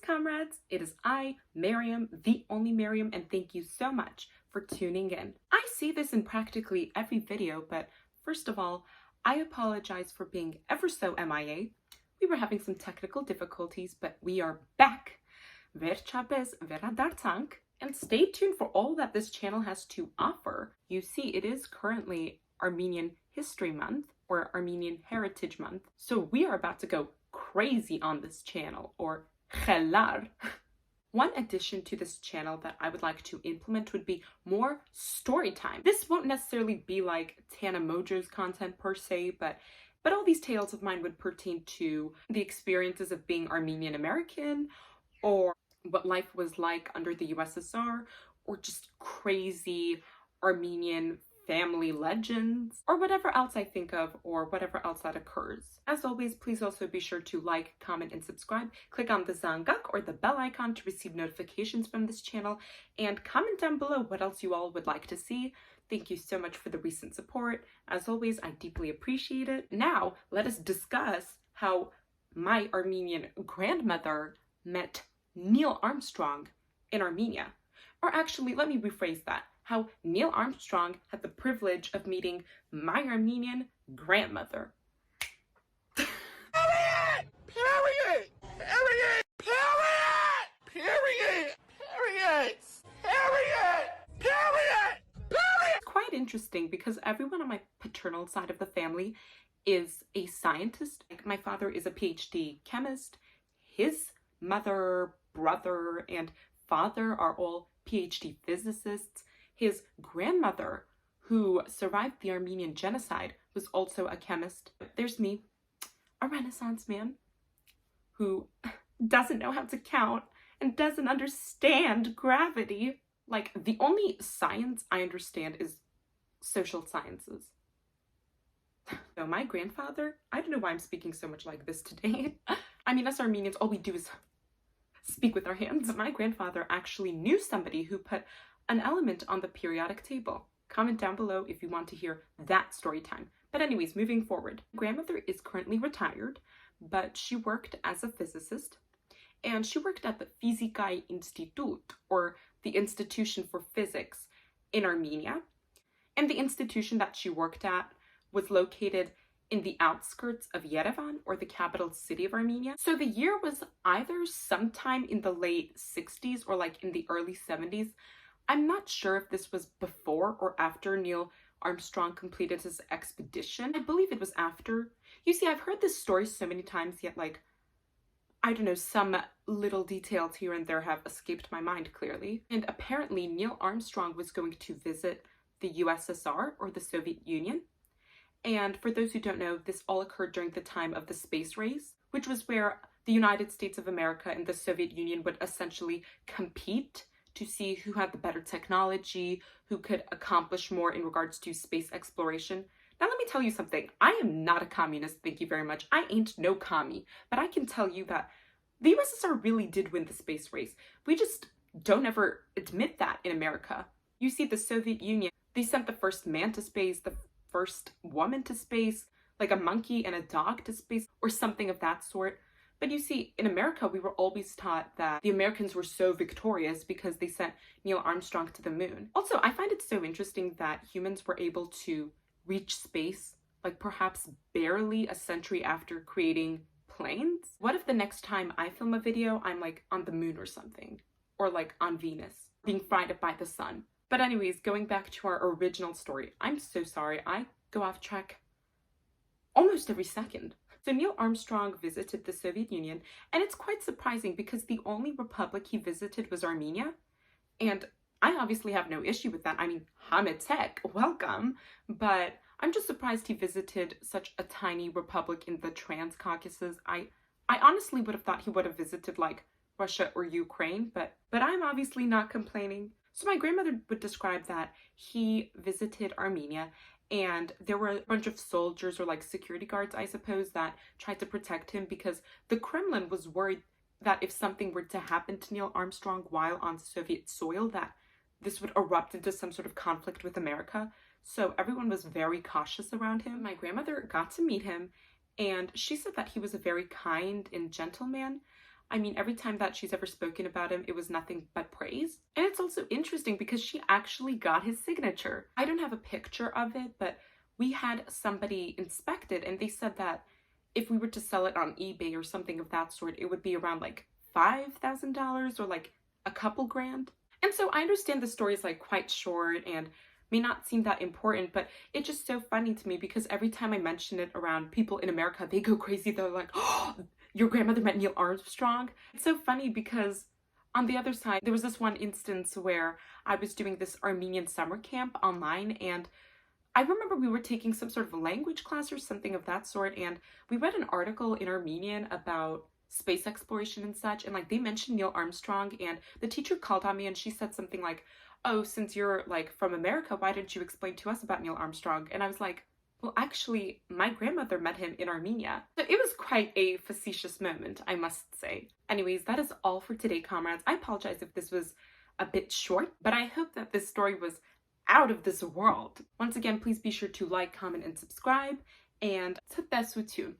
comrades, it is I, Miriam, the only Miriam, and thank you so much for tuning in. I say this in practically every video, but first of all, I apologize for being ever so MIA. We were having some technical difficulties, but we are back. Verçabes Thank, and stay tuned for all that this channel has to offer. You see, it is currently Armenian History Month, or Armenian Heritage Month, so we are about to go crazy on this channel, or Khelar. One addition to this channel that I would like to implement would be more story time. This won't necessarily be like Tana Mojo's content per se, but all these tales of mine would pertain to the experiences of being Armenian American, or what life was like under the USSR, or just crazy Armenian family legends, or whatever else I think of, or whatever else that occurs. As always, please also be sure to like, comment, and subscribe. Click on the zangak or the bell icon to receive notifications from this channel, and comment down below what else you all would like to see. Thank you so much for the recent support. As always, I deeply appreciate it. Now, let us discuss how my Armenian grandmother met NEIL Armstrong in Armenia. Or actually, let me rephrase that. How NEIL Armstrong had the privilege of meeting my Armenian grandmother. Period! Period! Period! Period! Period! Period! Period! Period! It's quite interesting because everyone on my paternal side of the family is a scientist. Like, my father is a PhD chemist. His mother, brother, and father are all PhD physicists. His grandmother, who survived the Armenian genocide, was also a chemist. There's me, a Renaissance man, who doesn't know how to count and doesn't understand gravity. Like, the only science I understand is social sciences. So my grandfather, I don't know why I'm speaking so much like this today. I mean, us Armenians, all we do is speak with our hands. But my grandfather actually knew somebody who put an element on the periodic table. Comment down below if you want to hear that story time. But anyways, moving forward. Grandmother is currently retired, but she worked as a physicist, and she worked at the Fizikai Institute, or the Institution for Physics in Armenia. And the institution that she worked at was located in the outskirts of Yerevan, or the capital city of Armenia. So the year was either sometime in the late 60s or like in the early 70s. I'm not sure if this was before or after NEIL Armstrong completed his expedition. I believe it was after. You see, I've heard this story so many times, yet like, I don't know, some little details here and there have escaped my mind clearly. And apparently NEIL Armstrong was going to visit the USSR, or the Soviet Union. And for those who don't know, this all occurred during the time of the space race, which was where the United States of America and the Soviet Union would essentially compete to see who had the better technology, who could accomplish more in regards to space exploration. Now let me tell you something. I am not a communist, thank you very much. I ain't no commie. But I can tell you that the USSR really did win the space race. We just don't ever admit that in America. You see, the Soviet Union, they sent the first man to space, the first woman to space, like a monkey and a dog to space, or something of that sort. But you see, in America, we were always taught that the Americans were so victorious because they sent NEIL Armstrong to the moon. Also, I find it so interesting that humans were able to reach space, like perhaps barely a century after creating planes. What if the next time I film a video, I'm like on the moon or something, or like on Venus, being fried up by the sun? But anyways, going back to our original story, I'm so sorry, I go off track almost every second. So NEIL Armstrong visited the Soviet Union, and it's quite surprising because the only republic he visited was Armenia, and I obviously have no issue with that. I mean, Hametek, welcome, but I'm just surprised he visited such a tiny republic in the Transcaucasus. I honestly would have thought he would have visited like Russia or Ukraine, but I'm obviously not complaining. So my grandmother would describe that he visited Armenia, and there were a bunch of soldiers, or like security guards, I suppose, that tried to protect him because the Kremlin was worried that if something were to happen to NEIL Armstrong while on Soviet soil, that this would erupt into some sort of conflict with America. So everyone was very cautious around him. My grandmother got to meet him, and she said that he was a very kind and gentle man. I mean, every time that she's ever spoken about him, it was nothing but praise. And it's also interesting because she actually got his signature. I don't have a picture of it, but we had somebody inspect it and they said that if we were to sell it on eBay or something of that sort, it would be around like $5,000 or like a couple grand. And so I understand the story is like quite short and may not seem that important, but it's just so funny to me because every time I mention it around people in America, they go crazy. They're like, oh, your grandmother met Neil Armstrong. It's so funny because on the other side, there was this one instance where I was doing this Armenian summer camp online, and I remember we were taking some sort of a language class or something of that sort, and we read an article in Armenian about space exploration and such, and like they mentioned Neil Armstrong, and the teacher called on me and she said something like, oh, since you're like from America, why didn't you explain to us about Neil Armstrong? And I was like, well, actually, my grandmother met him in Armenia. So it was quite a facetious moment, I must say. Anyways, that is all for today, comrades. I apologize if this was a bit short, but I hope that this story was out of this world. Once again, please be sure to like, comment, and subscribe, and Kտեսնվենք.